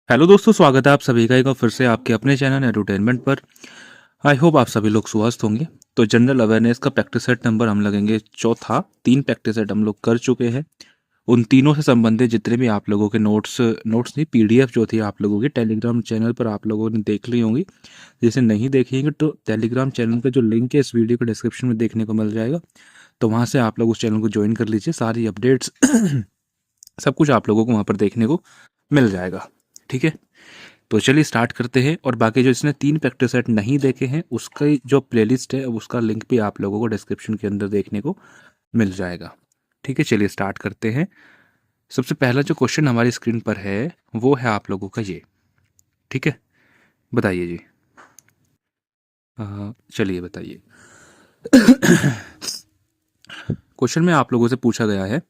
Hello दोस्तों, स्वागत है आप सभी का एक बार फिर से आपके अपने चैनल एंटरटेनमेंट पर। आई होप आप सभी लोग स्वस्थ होंगे। तो जनरल अवेयरनेस का प्रैक्टिस सेट नंबर हम लगेंगे चौथा। 3 प्रैक्टिस सेट हम लोग कर चुके हैं। उन तीनों से संबंधित जितने भी आप लोगों के नोट्स नहीं, पीडीएफ जो थी आप लोगों की टेलीग्राम चैनल पर आप लोगों ने देख ली होंगी। जिसे नहीं देखेंगे तो टेलीग्राम चैनल का जो लिंक है इस वीडियो के डिस्क्रिप्शन में देखने को मिल जाएगा। तो वहाँ से आप लोग उस चैनल को ज्वाइन कर लीजिए। सारी अपडेट्स सब कुछ आप लोगों को वहाँ पर देखने को मिल जाएगा। ठीक है, तो चलिए स्टार्ट करते हैं। और बाकी जो इसने 3 प्रैक्टिस सेट नहीं देखे हैं उसका जो प्लेलिस्ट है उसका लिंक भी आप लोगों को डिस्क्रिप्शन के अंदर देखने को मिल जाएगा। ठीक है, चलिए स्टार्ट करते हैं। सबसे पहला जो क्वेश्चन हमारी स्क्रीन पर है वो है आप लोगों का ये। ठीक है, बताइए जी। चलिए बताइए। क्वेश्चन में आप लोगों से पूछा गया है।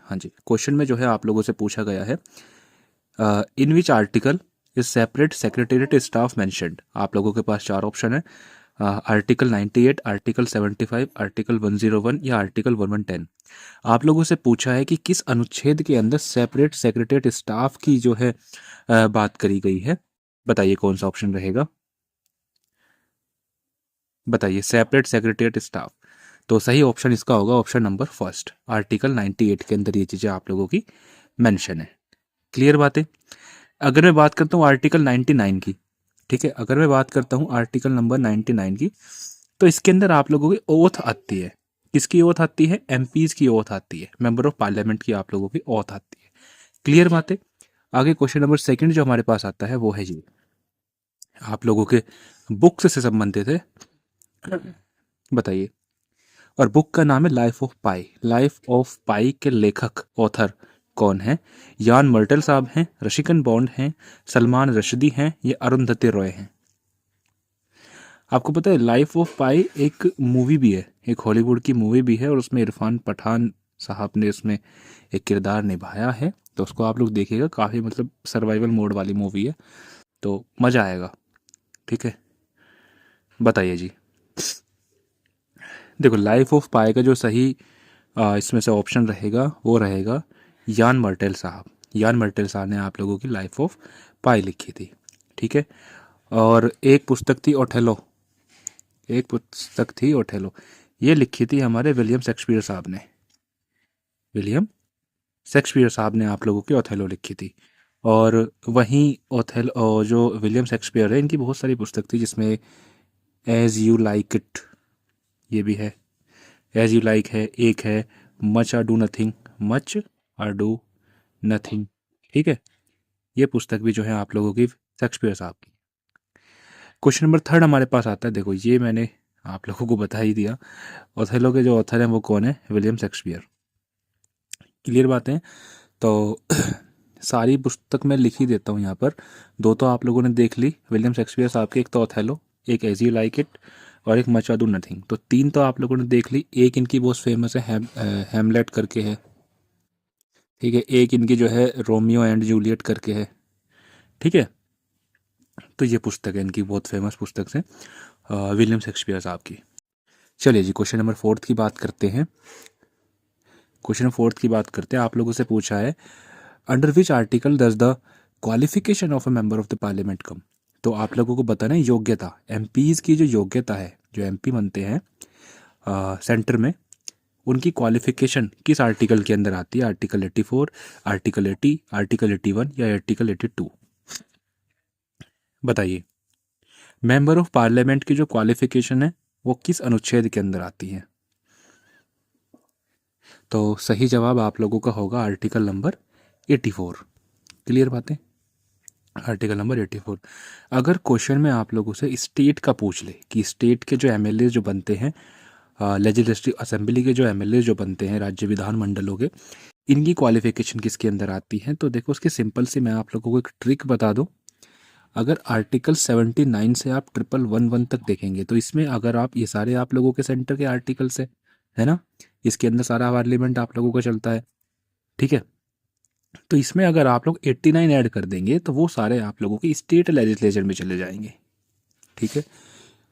हाँ जी, क्वेश्चन में जो है आप लोगों से पूछा गया है, in which article is separate secretariat staff mentioned. आप लोगों के पास 4 ऑप्शन है। आर्टिकल 98, आर्टिकल 75, आर्टिकल 101 या आर्टिकल 1110। आप लोगों से पूछा है कि किस अनुच्छेद के अंदर सेपरेट सेक्रेटेरिएट स्टाफ की जो है बात करी गई है। बताइए कौन सा ऑप्शन रहेगा। बताइए, सेपरेट सेक्रेटेरिएट स्टाफ। तो सही ऑप्शन इसका होगा ऑप्शन नंबर फर्स्ट। आर्टिकल 98 के अंदर ये चीज़ें आप लोगों की मेंशन है। क्लियर बात है। अगर मैं बात करता हूँ आर्टिकल 99 की, ठीक है, अगर मैं बात करता हूँ आर्टिकल नंबर 99 की, तो इसके अंदर आप लोगों की ओथ आती है। किसकी ओथ आती है? एमपीज की ओथ आती है, मेंबर ऑफ पार्लियामेंट की आप लोगों की ओथ आती है। क्लियर बात है। आगे क्वेश्चन नंबर सेकंड जो हमारे पास आता है वो है जी, आप लोगों के बुक्स से संबंधित है। बताइए। और बुक का नाम है Life of Pi. Life of Pi के लेखक ऑथर कौन है? यान मर्टल साहब हैं, रशिकन बॉन्ड हैं, सलमान रश्दी हैं या अरुंधति रॉय हैं? आपको पता है लाइफ ऑफ पाई एक मूवी भी है, एक हॉलीवुड की मूवी भी है और उसमें इरफान पठान साहब ने उसमें एक किरदार निभाया है। तो उसको आप लोग देखिएगा, काफ़ी मतलब सर्वाइवल मोड वाली मूवी है, तो मज़ा आएगा। ठीक है, बताइए जी। देखो, लाइफ ऑफ पाई का जो सही इसमें से ऑप्शन रहेगा वो रहेगा यान मर्टेल साहब। यान मर्टेल साहब ने आप लोगों की लाइफ ऑफ पाई लिखी थी। ठीक है, और एक पुस्तक थी ओथेलो। एक पुस्तक थी ओथेलो, ये लिखी थी हमारे विलियम शेक्सपियर साहब ने। विलियम शेक्सपियर साहब ने आप लोगों की ओथेलो लिखी थी। और वहीं ओथेलो जो विलियम शेक्सपियर है, इनकी बहुत सारी पुस्तक थी जिसमें एज यू लाइक इट ये भी है, एज यू लाइक है, एक है much or do nothing, much or do nothing. ठीक है, ये पुस्तक भी जो है आप लोगों की शेक्सपियर साहब की। क्वेश्चन नंबर थर्ड हमारे पास आता है। देखो, ये मैंने आप लोगों को बता ही दिया। ओथेलो के जो ऑथर हैं वो कौन है? William Shakespeare. क्लियर बात है। तो सारी पुस्तक मैं लिख ही देता हूँ यहाँ पर। दो तो आप लोगों ने देख ली विलियम शेक्सपियर साहब की, एक तो ओथेलो, एक एज यू लाइक इट और एक मच आर डू नथिंग। तो 3 तो आप लोगों ने देख ली। एक इनकी बहुत फेमस है, हैमलेट करके है। ठीक है, एक इनकी जो है रोमियो एंड जूलियट करके है। ठीक है, तो ये पुस्तक है इनकी, बहुत फेमस पुस्तक है विलियम शेक्सपियर साहब की। चलिए जी, क्वेश्चन नंबर फोर्थ की बात करते हैं। क्वेश्चन फोर्थ की बात करते हैं। आप लोगों से पूछा है, under which article does the qualification of a member of the parliament come. तो आप लोगों को बताना है योग्यता, एमपीज की जो योग्यता है, जो एमपी बनते हैं सेंटर में, उनकी क्वालिफिकेशन किस आर्टिकल के अंदर आती है? आर्टिकल 84, आर्टिकल 80, आर्टिकल 81 या आर्टिकल 82? बताइए, मेंबर ऑफ पार्लियामेंट की जो क्वालिफिकेशन है वो किस अनुच्छेद के अंदर आती है? तो सही जवाब आप लोगों का होगा आर्टिकल नंबर 84। क्लियर बातें। Article number 84। अगर क्वेश्चन में आप लोगों से स्टेट का पूछ ले कि स्टेट के जो एमएलए जो बनते हैं, लेजिस्लेटिव असेंबली के जो एमएलए जो बनते हैं राज्य विधानमंडलों के, इनकी क्वालिफिकेशन किसके अंदर आती है? तो देखो, उसकी सिंपल सी मैं आप लोगों को एक ट्रिक बता दूं। अगर आर्टिकल 79 से आप 1111 तक देखेंगे तो इसमें अगर आप ये सारे आप लोगों के सेंटर के आर्टिकल्स है ना, इसके अंदर सारा पार्लियामेंट आप लोगों का चलता है। ठीक है, तो इसमें अगर आप लोग 89 ऐड कर देंगे तो वो सारे आप लोगों के स्टेट लेजिस्लेचर में चले जाएंगे। ठीक है,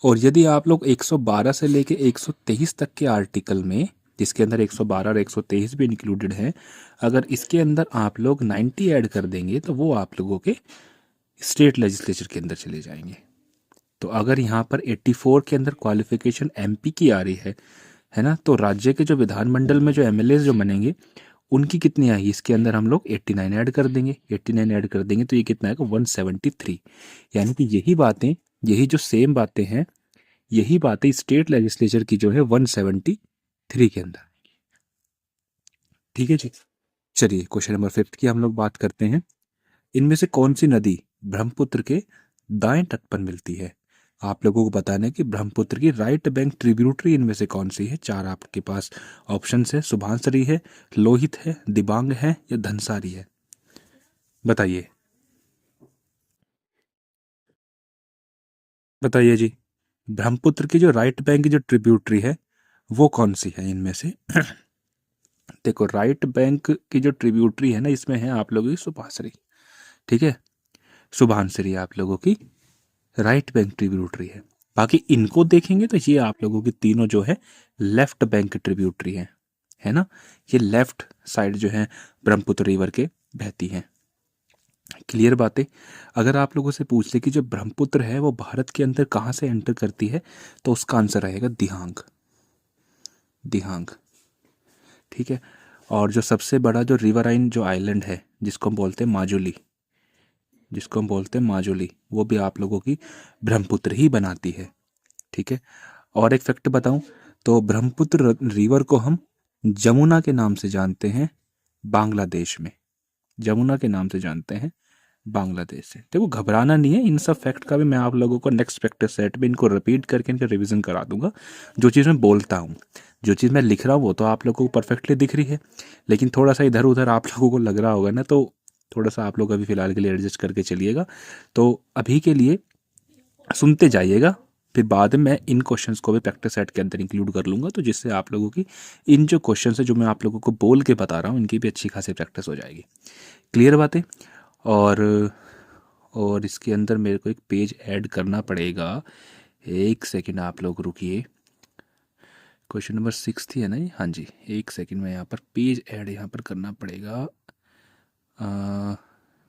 और यदि आप लोग 112 से लेके 123 तक के आर्टिकल में जिसके अंदर 112 और 123 भी इंक्लूडेड हैं, अगर इसके अंदर आप लोग 90 ऐड कर देंगे तो वो आप लोगों के स्टेट लेजिस्लेचर के अंदर चले जाएंगे। तो अगर यहाँ पर 84 के अंदर क्वालिफिकेशन एमपी की आ रही है ना, तो राज्य के जो विधानमंडल में जो एमएलए जो बनेंगे उनकी कितनी आई, इसके अंदर हम लोग 89 ऐड कर देंगे। 89 ऐड कर देंगे तो ये कितना आएगा 173। यानी कि यही बातें, यही जो सेम बातें हैं, यही बातें स्टेट लेजिस्लेचर की जो है 173 के अंदर। ठीक है जी। चलिए क्वेश्चन नंबर 5 की हम लोग बात करते हैं। इनमें से कौन सी नदी ब्रह्मपुत्र के दाएं तट पर मिलती है? आप लोगों को बताना है कि ब्रह्मपुत्र की राइट बैंक ट्रिब्यूटरी इनमें से कौन सी है। 4 आपके पास ऑप्शंस है, सुबनसिरी है, लोहित है, दिबांग है या धनसारी है। बताइए बताइए जी, ब्रह्मपुत्र की जो राइट बैंक की जो ट्रिब्यूटरी है वो कौन सी है इनमें से? देखो, राइट बैंक की जो ट्रिब्यूटरी है ना, इसमें है आप लोगों की सुबनसिरी। ठीक है, सुबनसिरी आप लोगों की राइट बैंक ट्रिब्यूटरी है। बाकी इनको देखेंगे तो ये आप लोगों की तीनों जो है लेफ्ट बैंक ट्रिब्यूटरी है ना। ये लेफ्ट साइड जो है ब्रह्मपुत्र रिवर के बहती हैं। क्लियर बातें। अगर आप लोगों से पूछ ले कि जो ब्रह्मपुत्र है वो भारत के अंदर कहाँ से एंटर करती है, तो उसका आंसर रहेगा दिहांग। दिहांग। ठीक है। और जो सबसे बड़ा जो रिवराइन जो आइलैंड है जिसको हम बोलते हैं माजुली, जिसको हम बोलते हैं माजुली, वो भी आप लोगों की ब्रह्मपुत्र ही बनाती है। ठीक है। और एक फैक्ट बताऊं तो ब्रह्मपुत्र रिवर को हम जमुना के नाम से जानते हैं बांग्लादेश में। जमुना के नाम से जानते हैं बांग्लादेश से। देखो, घबराना नहीं है, इन सब फैक्ट का भी मैं आप लोगों को नेक्स्ट प्रैक्टिस सेट में इनको रिपीट करके इनका रिवीजन करा दूंगा। जो चीज़ मैं बोलता हूँ, जो चीज़ मैं लिख रहा हूँ वो तो आप लोगों को परफेक्टली दिख रही है, लेकिन थोड़ा सा इधर उधर आप लोगों को लग रहा होगा ना, तो थोड़ा सा आप लोग अभी फ़िलहाल के लिए एडजस्ट करके चलिएगा। तो अभी के लिए सुनते जाइएगा, फिर बाद में मैं इन क्वेश्चंस को भी प्रैक्टिस सेट के अंदर इंक्लूड कर लूँगा, तो जिससे आप लोगों की इन जो क्वेश्चन है जो मैं आप लोगों को बोल के बता रहा हूँ इनकी भी अच्छी खासी प्रैक्टिस हो जाएगी। क्लियर बातें। और इसके अंदर मेरे को एक पेज ऐड करना पड़ेगा। एक सेकंड आप लोग रुकिए। क्वेश्चन नंबर 6 थी है ना ये? हाँ जी, एक सेकंड में यहाँ पर पेज ऐड यहाँ पर करना पड़ेगा।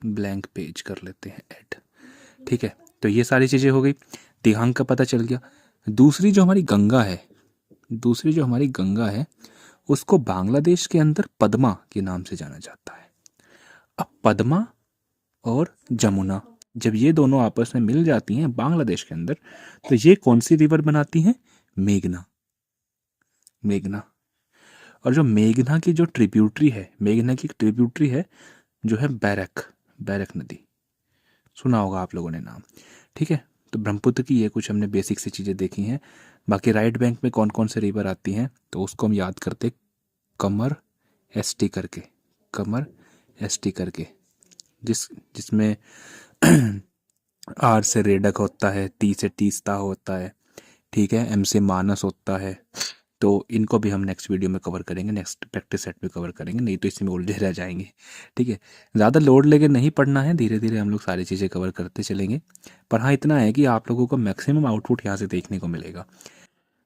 ब्लैंक पेज कर लेते हैं ऐड। ठीक है, तो ये सारी चीज़ें हो गई। दिहांग का पता चल गया। दूसरी जो हमारी गंगा है, दूसरी जो हमारी गंगा है उसको बांग्लादेश के अंदर पद्मा के नाम से जाना जाता है। अब पद्मा और जमुना जब ये दोनों आपस में मिल जाती हैं बांग्लादेश के अंदर, तो ये कौन सी रिवर बनाती हैं? मेघना। मेघना। और जो मेघना की जो ट्रिब्यूटरी है, मेघना की ट्रिब्यूटरी है जो है बैरक, बैरक नदी। सुना होगा आप लोगों ने नाम। ठीक है, तो ब्रह्मपुत्र की ये कुछ हमने बेसिक सी चीज़ें देखी हैं। बाकी राइट बैंक में कौन कौन से रिवर आती हैं तो उसको हम याद करते कमर एसटी करके, कमर एसटी करके, जिसमें आर से रेडक होता है, टी से तीस्ता होता है, ठीक है, एम से मानस होता है। तो इनको भी हम नेक्स्ट वीडियो में कवर करेंगे, नेक्स्ट प्रैक्टिस सेट में कवर करेंगे, नहीं तो इसी में उलझे रह जाएंगे। ठीक है, ज़्यादा लोड लेके नहीं पढ़ना है, धीरे धीरे हम लोग सारी चीज़ें कवर करते चलेंगे। पर हाँ, इतना है कि आप लोगों को मैक्सिमम आउटपुट यहाँ से देखने को मिलेगा।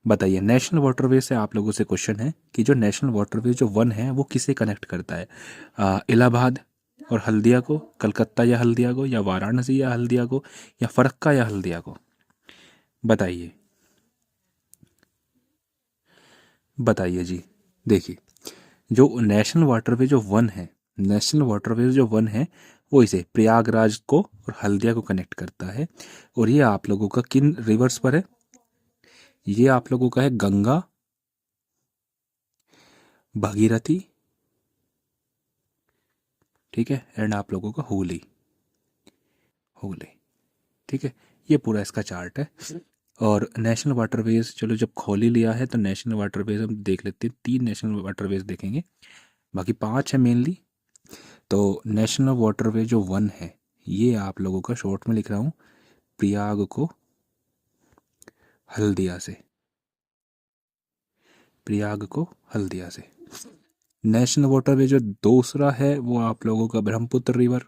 बताइए, नेशनल वाटरवे से आप लोगों से क्वेश्चन है कि जो नेशनल वाटरवे जो वन है वो किसे कनेक्ट करता है? इलाहाबाद और हल्दिया को, कलकत्ता या हल्दिया को, या वाराणसी या हल्दिया को, या फरक्का या हल्दिया को? बताइए बताइए जी। देखिए, जो नेशनल वाटरवे जो वन है, नेशनल वाटरवे जो वन है वो इसे प्रयागराज को और हल्दिया को कनेक्ट करता है। और ये आप लोगों का किन रिवर्स पर है? ये आप लोगों का है गंगा, भागीरथी, ठीक है, एंड आप लोगों का हुगली, हुगली। ठीक है, ये पूरा इसका चार्ट है। और नेशनल वाटरवेज, चलो जब खोल ही लिया है तो नेशनल वाटरवेज हम देख लेते हैं। 3 नेशनल वाटरवेज देखेंगे, बाकी 5 है मेनली। तो नेशनल वाटरवे जो वन है ये आप लोगों का शॉर्ट में लिख रहा हूँ, प्रयाग को हल्दिया से, प्रयाग को हल्दिया से। नेशनल वाटरवे जो दूसरा है वो आप लोगों का ब्रह्मपुत्र रिवर,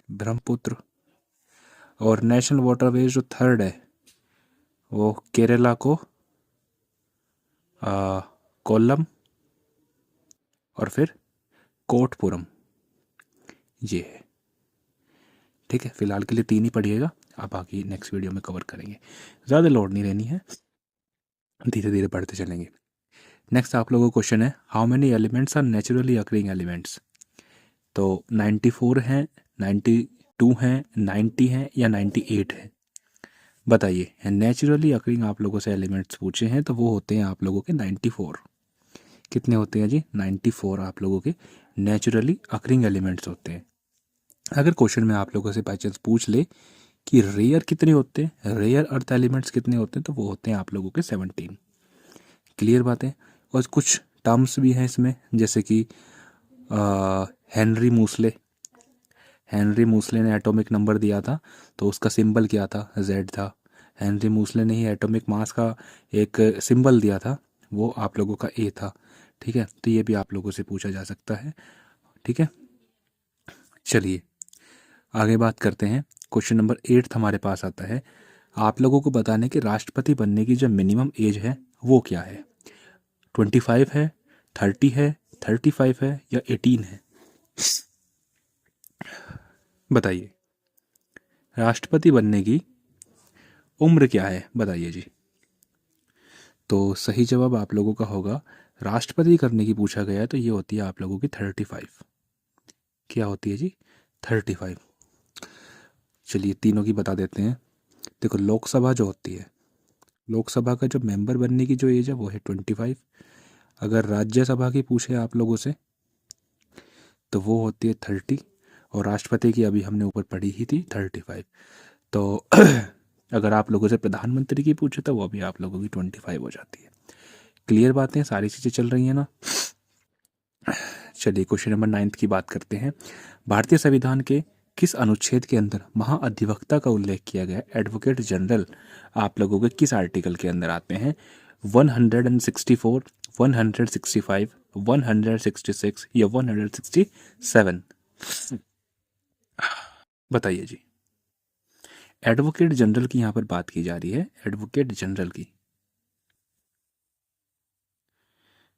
ब्रह्मपुत्र। और नेशनल वाटरवे जो थर्ड है वो केरला को कोल्लम और फिर कोटपुरम, ये है। ठीक है, फिलहाल के लिए 3 ही पढ़िएगा, आप बाकी नेक्स्ट वीडियो में कवर करेंगे, ज़्यादा लोड नहीं रहनी है, धीरे धीरे पढ़ते चलेंगे। नेक्स्ट आप लोगों को क्वेश्चन है, how many elements are naturally occurring elements. तो 94 हैं, 92 हैं, 90 हैं या 98 हैं, बताइए। नेचुरली अकरिंग आप लोगों से एलिमेंट्स पूछे हैं तो वो होते हैं आप लोगों के 94। कितने होते हैं जी? 94 आप लोगों के नेचुरली अकरिंग एलिमेंट्स होते हैं। अगर क्वेश्चन में आप लोगों से बाई चांस पूछ ले कि रेयर कितने होते हैं, रेयर अर्थ एलिमेंट्स कितने होते हैं, तो वो होते हैं आप लोगों के 17। क्लियर बात है। और कुछ टर्म्स भी हैं इसमें, जैसे कि हेनरी मूसले, हेनरी मूसले ने एटॉमिक नंबर दिया था तो उसका सिंबल क्या था? जेड था। हेनरी मूसले ने ही एटॉमिक मास का एक सिंबल दिया था, वो आप लोगों का ए था। ठीक है, तो ये भी आप लोगों से पूछा जा सकता है। ठीक है, चलिए आगे बात करते हैं। क्वेश्चन नंबर 8 हमारे पास आता है, आप लोगों को बताने कि राष्ट्रपति बनने की जो मिनिमम एज है वो क्या है? 25 है, 30 है, 35 है या 18 है? बताइए, राष्ट्रपति बनने की उम्र क्या है, बताइए जी। तो सही जवाब आप लोगों का होगा, राष्ट्रपति करने की पूछा गया है तो ये होती है आप लोगों की 35। क्या होती है जी? 35। चलिए तीनों की बता देते हैं। देखो, लोकसभा जो होती है, लोकसभा का जो मेंबर बनने की जो एज है वो है 25। अगर राज्यसभा की पूछे आप लोगों से तो वो होती है 30, और राष्ट्रपति की अभी हमने ऊपर पढ़ी ही थी 35। तो अगर आप लोगों से प्रधानमंत्री की पूछे तो वो भी आप लोगों की 25 हो जाती है। क्लियर बातें, सारी चीज़ें चल रही हैं ना? चलिए क्वेश्चन नंबर 9 की बात करते हैं। भारतीय संविधान के किस अनुच्छेद के अंदर महाअधिवक्ता का उल्लेख किया गया? एडवोकेट जनरल आप लोगों के किस आर्टिकल के अंदर आते हैं? 164, 165, 166 या 167? बताइए जी। एडवोकेट जनरल की यहाँ पर बात की जा रही है, एडवोकेट जनरल की,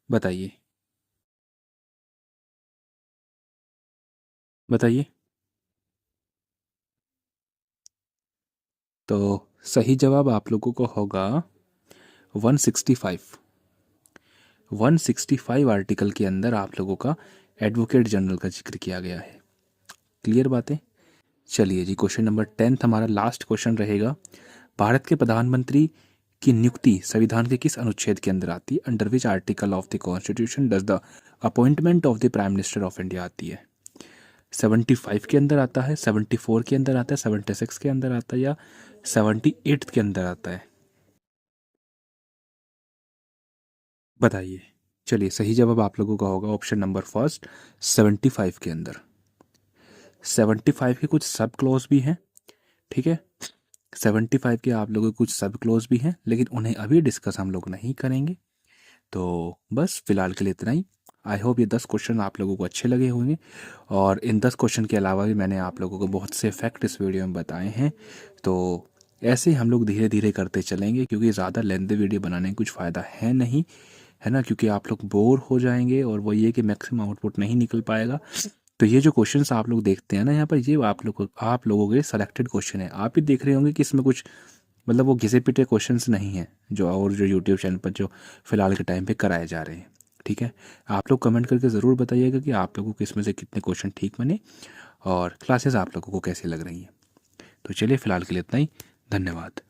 बताइए बताइए। तो सही जवाब आप लोगों को होगा 165। 165 आर्टिकल के अंदर आप लोगों का एडवोकेट जनरल का जिक्र किया गया है। क्लियर बातें। चलिए जी, क्वेश्चन नंबर 10 हमारा लास्ट क्वेश्चन रहेगा। भारत के प्रधानमंत्री की नियुक्ति संविधान के किस अनुच्छेद के अंदर आती है? Under which article of the constitution does the appointment of the prime minister of India आती है? 75 के अंदर आता है, 74 के अंदर आता है, 76 के अंदर आता है या 78 के अंदर आता है? बताइए। चलिए सही जवाब आप लोगों का होगा ऑप्शन नंबर फर्स्ट, 75 के अंदर। 75 के कुछ सब क्लॉज भी हैं। ठीक है, 75 के आप लोगों के कुछ सब क्लॉज भी हैं, लेकिन उन्हें अभी डिस्कस हम लोग नहीं करेंगे। तो बस फिलहाल के लिए इतना ही। आई होप ये 10 क्वेश्चन आप लोगों को अच्छे लगे होंगे, और इन 10 क्वेश्चन के अलावा भी मैंने आप लोगों को बहुत से फैक्ट इस वीडियो में बताए हैं। तो ऐसे ही हम लोग धीरे धीरे करते चलेंगे, क्योंकि ज़्यादा लेंथी वीडियो बनाने का कुछ फ़ायदा है नहीं, है ना? क्योंकि आप लोग बोर हो जाएंगे और वो ये कि मैक्सिमम आउटपुट नहीं निकल पाएगा। तो ये जो क्वेश्चंस आप लोग देखते हैं ना यहाँ पर, ये आप लोगों के सेलेक्टेड क्वेश्चन है। आप ही देख रहे होंगे कि इसमें कुछ मतलब वो घिसे पिटे क्वेश्चंस नहीं हैं जो और जो यूट्यूब चैनल पर जो फिलहाल के टाइम पे कराए जा रहे हैं। ठीक है, आप लोग कमेंट करके ज़रूर बताइएगा कि आप लोगों को इसमें से कितने क्वेश्चन ठीक बने और क्लासेस आप लोगों को कैसी लग रही हैं। तो चलिए फिलहाल के लिए इतना ही, धन्यवाद।